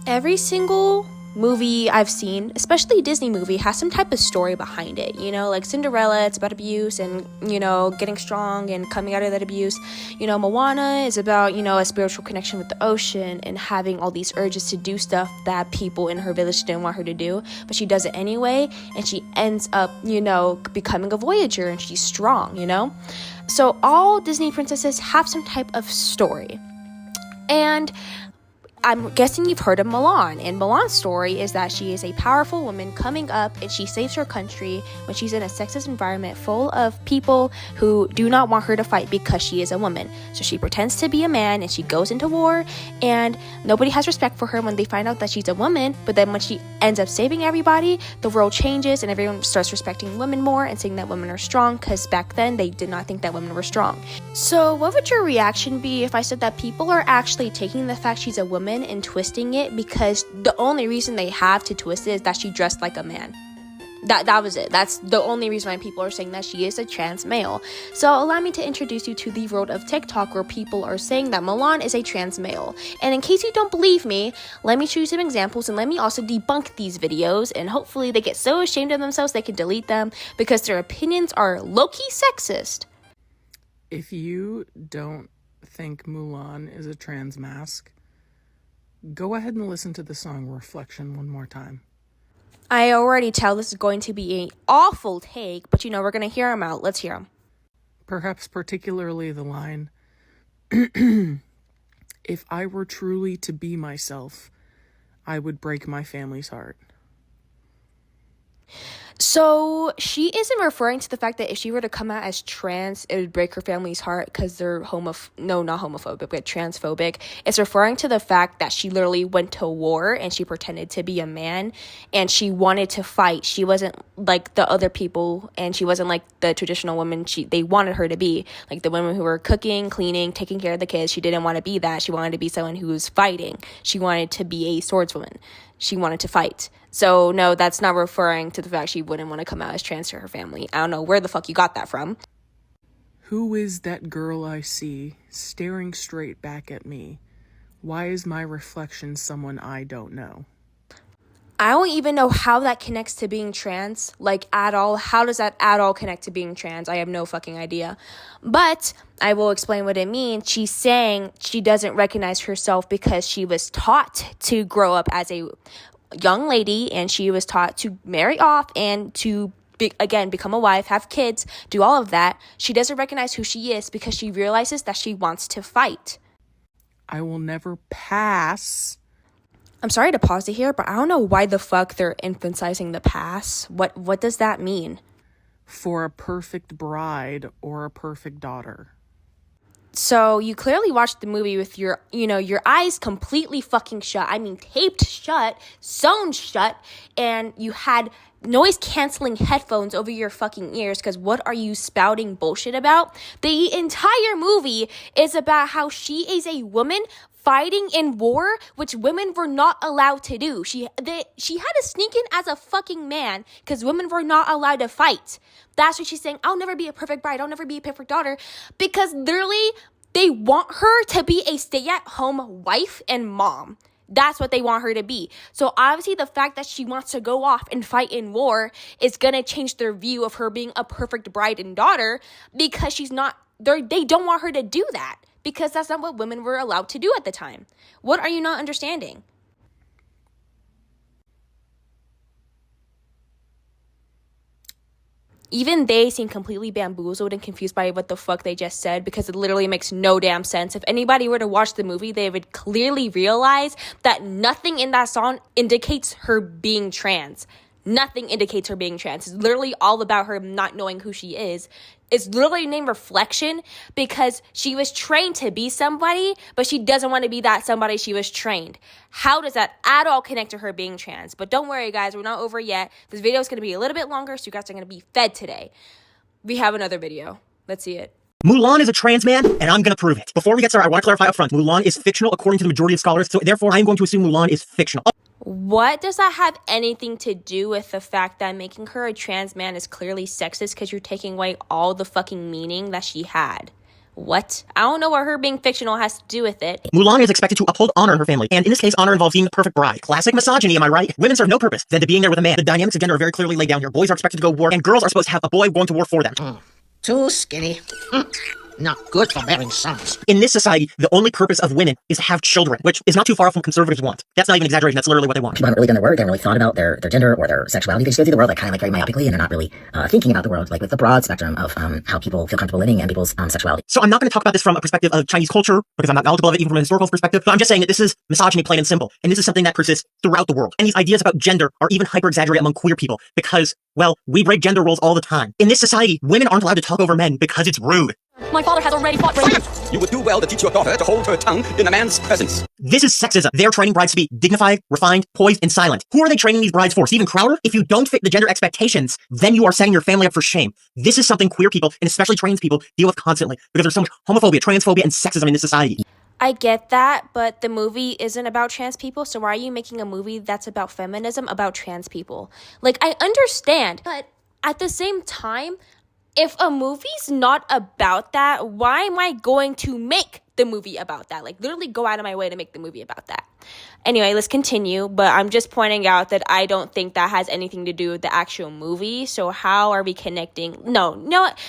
Every single movie I've seen, especially Disney movie, has some type of story behind it. Like Cinderella, it's about abuse and, getting strong and coming out of that abuse. Moana is about, a spiritual connection with the ocean and having all these urges to do stuff that people in her village didn't want her to do, but she does it anyway, and she ends up, becoming a voyager, and she's strong, So all Disney princesses have some type of story. And I'm guessing you've heard of Mulan, and Mulan's story is that she is a powerful woman coming up, and she saves her country when she's in a sexist environment full of people who do not want her to fight because she is a woman. So she pretends to be a man, and she goes into war, and nobody has respect for her when they find out that she's a woman. But then when she ends up saving everybody, the world changes, and everyone starts respecting women more and saying that women are strong, because back then they did not think that women were strong. So what would your reaction be if I said that people are actually taking the fact she's a woman and twisting it, because the only reason they have to twist it is that she dressed like a man? That was it. That's the only reason why people are saying that she is a trans male. So allow me to introduce you to the world of TikTok, where people are saying that Mulan is a trans male. And in case you don't believe me, let me show you some examples, and let me also debunk these videos, and hopefully they get so ashamed of themselves they can delete them, because their opinions are low-key sexist. If you don't think Mulan is a trans mask, go ahead and listen to the song Reflection one more time. I already tell this is going to be an awful take, but we're going to hear him out. Let's hear him. Perhaps particularly the line, "If I were truly to be myself, I would break my family's heart." So she isn't referring to the fact that if she were to come out as trans, it would break her family's heart because they're not homophobic, but transphobic. It's referring to the fact that she literally went to war and she pretended to be a man and she wanted to fight. She wasn't like the other people, and she wasn't like the traditional women they wanted her to be. Like the women who were cooking, cleaning, taking care of the kids. She didn't want to be that. She wanted to be someone who was fighting. She wanted to be a swordswoman. She wanted to fight. So no, that's not referring to the fact she wouldn't want to come out as trans to her family. I don't know where the fuck you got that from. Who is that girl I see staring straight back at me? Why is my reflection someone I don't know? I don't even know how that connects to being trans, like at all. How does that at all connect to being trans? I have no fucking idea. But I will explain what it means. She's saying she doesn't recognize herself because she was taught to grow up as a young lady, and she was taught to marry off and to become a wife, have kids, do all of that. She doesn't recognize who she is because she realizes that she wants to fight. I will never pass. I'm sorry to pause it here, but I don't know why the fuck they're emphasizing the pass. What does that mean? For a perfect bride or a perfect daughter. So you clearly watched the movie with your eyes completely fucking shut. I mean, taped shut, sewn shut, and you had noise-canceling headphones over your fucking ears, because what are you spouting bullshit about? The entire movie is about how she is a woman fighting in war, which women were not allowed to do. She had to sneak in as a fucking man because women were not allowed to fight. That's what she's saying. I'll never be a perfect bride. I'll never be a perfect daughter, because literally they want her to be a stay-at-home wife and mom. That's what they want her to be. So obviously the fact that she wants to go off and fight in war is going to change their view of her being a perfect bride and daughter, because they don't want her to do that, because that's not what women were allowed to do at the time. What are you not understanding? Even they seem completely bamboozled and confused by what the fuck they just said, because it literally makes no damn sense. If anybody were to watch the movie, they would clearly realize that nothing in that song indicates her being trans. Nothing indicates her being trans. It's literally all about her not knowing who she is. It's literally named Reflection because she was trained to be somebody, but she doesn't want to be that somebody she was trained. How does that at all connect to her being trans? But don't worry, guys. We're not over yet. This video is going to be a little bit longer, so you guys are going to be fed today. We have another video. Let's see it. Mulan is a trans man, and I'm going to prove it. Before we get started, I want to clarify up front. Mulan is fictional according to the majority of scholars, so therefore I am going to assume Mulan is fictional. What does that have anything to do with the fact that making her a trans man is clearly sexist, because you're taking away all the fucking meaning that she had? What? I don't know what her being fictional has to do with it. Mulan is expected to uphold honor in her family, and in this case, honor involves being the perfect bride. Classic misogyny, am I right? Women serve no purpose than to being there with a man. The dynamics of gender are very clearly laid down here. Boys are expected to go to war, and girls are supposed to have a boy going to war for them. Too skinny. Not good for bearing sons. In this society, the only purpose of women is to have children, which is not too far from what conservatives want. That's not even exaggeration, that's literally what they want. People haven't really done their work, they haven't really thought about their gender or their sexuality. They just go through the world like kind of like very myopically, and they're not really thinking about the world like with the broad spectrum of how people feel comfortable living and people's sexuality. So I'm not going to talk about this from a perspective of Chinese culture, because I'm not knowledgeable of it even from a historical perspective, but I'm just saying that this is misogyny plain and simple, and this is something that persists throughout the world. And these ideas about gender are even hyper-exaggerated among queer people, because, well, we break gender roles all the time. In this society, women aren't allowed to talk over men because it's rude. My father has already fought rape. You would do well to teach your daughter to hold her tongue in a man's presence. This is sexism. They're training brides to be dignified, refined, poised, and silent. Who are they training these brides for? Steven Crowder? If you don't fit the gender expectations, then you are setting your family up for shame. This is something queer people, and especially trans people, deal with constantly, because there's so much homophobia, transphobia, and sexism in this society. I get that, but the movie isn't about trans people, so why are you making a movie that's about feminism about trans people? Like, I understand, but at the same time, if a movie's not about that, why am I going to make the movie about that? Like, literally go out of my way to make the movie about that. Anyway, let's continue, but I'm just pointing out that I don't think that has anything to do with the actual movie, so how are we connecting? No,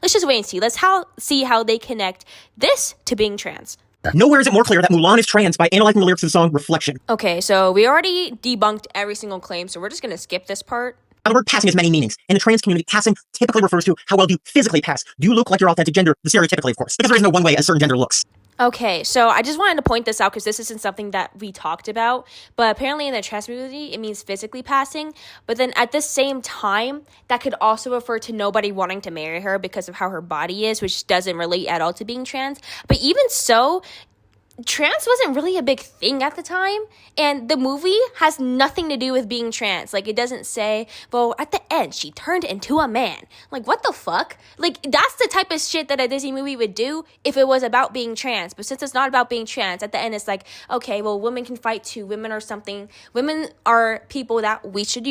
let's just wait and see. Let's see how they connect this to being trans. Nowhere is it more clear that Mulan is trans by analyzing the lyrics of the song Reflection. Okay, so we already debunked every single claim, so we're just gonna skip this part. The word passing has many meanings. In the trans community, passing typically refers to how well do you physically pass. Do you look like your authentic gender? Stereotypically, of course. Because there is no one way a certain gender looks. Okay, so I just wanted to point this out because this isn't something that we talked about, but apparently in the trans community, it means physically passing, but then at the same time, that could also refer to nobody wanting to marry her because of how her body is, which doesn't relate at all to being trans. But even so, trans wasn't really a big thing at the time, and the movie has nothing to do with being trans. Like, it doesn't say, well, at the end, she turned into a man. Like, what the fuck? Like, that's the type of shit that a Disney movie would do if it was about being trans. But since it's not about being trans, at the end, it's like, okay, well, women can fight too. Women are something. Women are people that we should,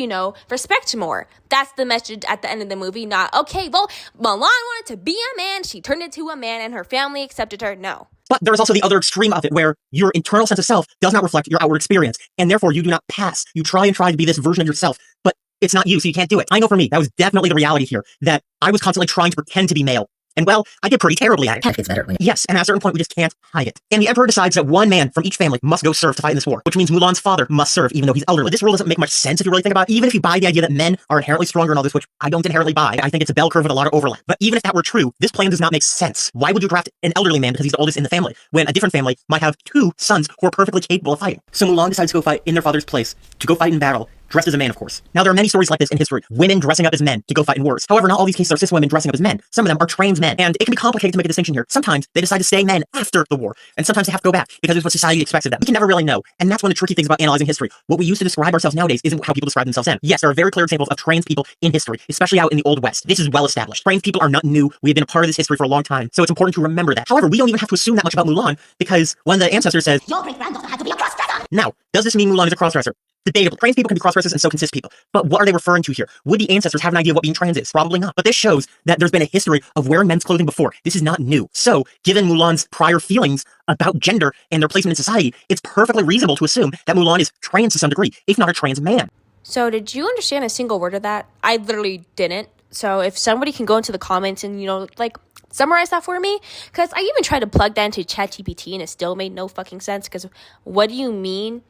respect more. That's the message at the end of the movie, not, okay, well, Mulan wanted to be a man, she turned into a man, and her family accepted her. No. But there is also the other extreme of it, where your internal sense of self does not reflect your outward experience, and therefore you do not pass. You try to be this version of yourself, but it's not you, so you can't do it. I know for me, that was definitely the reality here, that I was constantly trying to pretend to be male. And well, I did pretty terribly at it. It gets better. Yes, and at a certain point, we just can't hide it. And the Emperor decides that one man from each family must go serve to fight in this war, which means Mulan's father must serve, even though he's elderly. This rule doesn't make much sense if you really think about it. Even if you buy the idea that men are inherently stronger and all this, which I don't inherently buy, I think it's a bell curve with a lot of overlap. But even if that were true, this plan does not make sense. Why would you draft an elderly man because he's the oldest in the family, when a different family might have two sons who are perfectly capable of fighting? So Mulan decides to go fight in their father's place, to go fight in battle, dressed as a man, of course. Now, there are many stories like this in history. Women dressing up as men to go fight in wars. However, not all these cases are cis women dressing up as men. Some of them are trans men. And it can be complicated to make a distinction here. Sometimes they decide to stay men after the war. And sometimes they have to go back because it's what society expects of them. We can never really know. And that's one of the tricky things about analyzing history. What we use to describe ourselves nowadays isn't how people describe themselves then. Yes, there are very clear examples of trans people in history, especially out in the Old West. This is well established. Trans people are not new. We have been a part of this history for a long time. So it's important to remember that. However, we don't even have to assume that much about Mulan because one of the ancestors says, Your great-granddaughter had to be a crossdresser. now, does this mean Mulan is a crossdresser? Debatable. Trans people can be cross-dressers and so can cis people. But what are they referring to here? Would the ancestors have an idea of what being trans is? Probably not. But this shows that there's been a history of wearing men's clothing before. This is not new. So, given Mulan's prior feelings about gender and their placement in society, it's perfectly reasonable to assume that Mulan is trans to some degree, if not a trans man. So did you understand a single word of that? I literally didn't. So if somebody can go into the comments and, summarize that for me, because I even tried to plug that into ChatGPT and it still made no fucking sense, because what do you mean?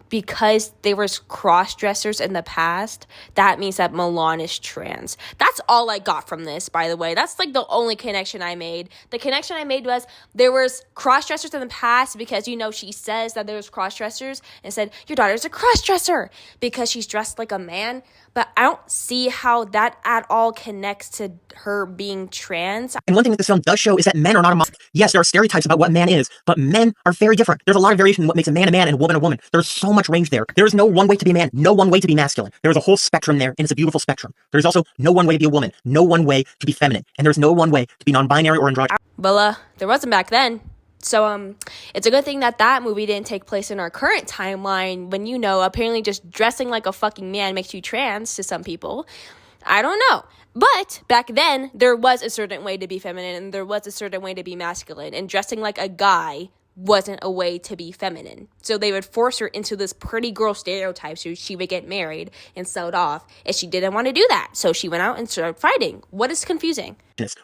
Because they were cross-dressers in the past, that means that Mulan is trans. That's all I got from this, by the way. That's like the only connection I made. The connection I made was there was cross-dressers in the past because, she says that there's cross-dressers and said, your daughter's a cross-dresser because she's dressed like a man. But I don't see how that at all connects to her being trans. And one thing that this film does show is that men are not a monster. Yes, there are stereotypes about what a man is, but men are very different. There's a lot of variation in what makes a man and a woman a woman. There's so much range there. There is no one way to be a man, no one way to be masculine. There is a whole spectrum there, and it's a beautiful spectrum. There's also no one way to be a woman, no one way to be feminine, and there's no one way to be non-binary or androgynous. Well, there wasn't back then. So, it's a good thing that movie didn't take place in our current timeline when, apparently just dressing like a fucking man makes you trans to some people. I don't know. But back then, there was a certain way to be feminine and there was a certain way to be masculine. And dressing like a guy wasn't a way to be feminine. So they would force her into this pretty girl stereotype so she would get married and sold off. And she didn't want to do that. So she went out and started fighting. What is confusing?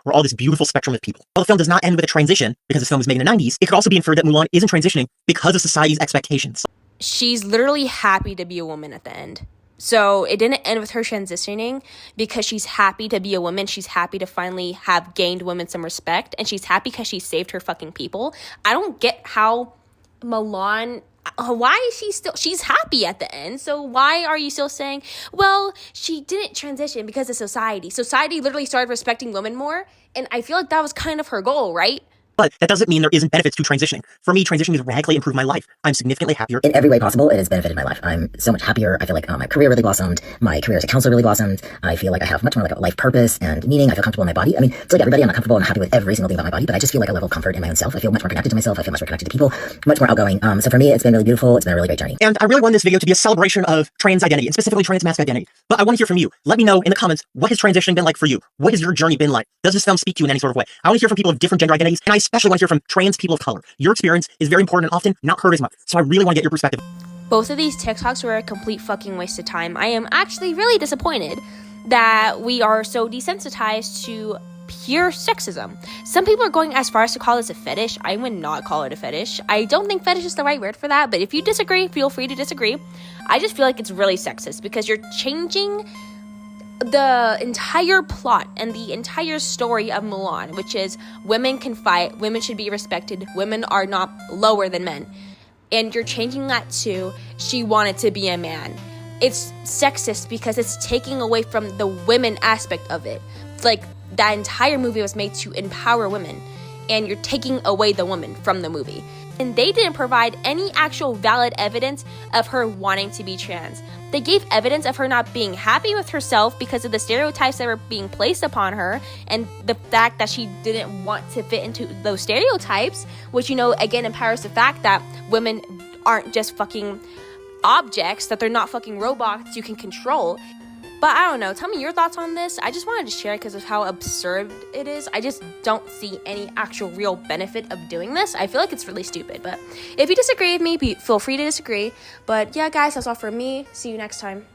Or all this beautiful spectrum of people. While the film does not end with a transition, because this film was made in the 90s, it could also be inferred that Mulan isn't transitioning because of society's expectations. She's literally happy to be a woman at the end. So it didn't end with her transitioning because she's happy to be a woman. She's happy to finally have gained women some respect. And she's happy because she saved her fucking people. I don't get how Mulan... Why is she's happy at the end, so why are you still saying, well, she didn't transition because of society. Society literally started respecting women more, and I feel like that was kind of her goal, right? But that doesn't mean there isn't benefits to transitioning. For me, transitioning has radically improved my life. I'm significantly happier. In every way possible, it has benefited my life. I'm so much happier. I feel like my career really blossomed. My career as a counselor really blossomed. I feel like I have much more like a life purpose and meaning. I feel comfortable in my body. I mean, it's like everybody, I'm not comfortable and happy with every single thing about my body, but I just feel like a level of comfort in my own self. I feel much more connected to myself. I feel much more connected to people, much more outgoing. So for me, it's been really beautiful. It's been a really great journey. And I really want this video to be a celebration of trans identity, and specifically trans masc identity. But I want to hear from you. Let me know in the comments, what has transitioning been like for you? What has your journey been like? Does this film speak to you in any sort of way? I want to hear from people of different gender identities, and I especially want to hear from trans people of color. Your experience is very important and often not heard as much. So I really want to get your perspective. Both of these TikToks were a complete fucking waste of time. I am actually really disappointed that we are so desensitized to pure sexism. Some people are going as far as to call this a fetish. I would not call it a fetish. I don't think fetish is the right word for that, but if you disagree, feel free to disagree. I just feel like it's really sexist because you're changing the entire plot and the entire story of Mulan, which is women can fight, women should be respected, women are not lower than men. And you're changing that to she wanted to be a man. It's sexist because it's taking away from the women aspect of it. Like, that entire movie was made to empower women, and you're taking away the woman from the movie. And they didn't provide any actual valid evidence of her wanting to be trans. They gave evidence of her not being happy with herself because of the stereotypes that were being placed upon her and the fact that she didn't want to fit into those stereotypes, which, again, empowers the fact that women aren't just fucking objects, that they're not fucking robots you can control. But I don't know. Tell me your thoughts on this. I just wanted to share it because of how absurd it is. I just don't see any actual real benefit of doing this. I feel like it's really stupid. But if you disagree with me, feel free to disagree. But yeah, guys, that's all from me. See you next time.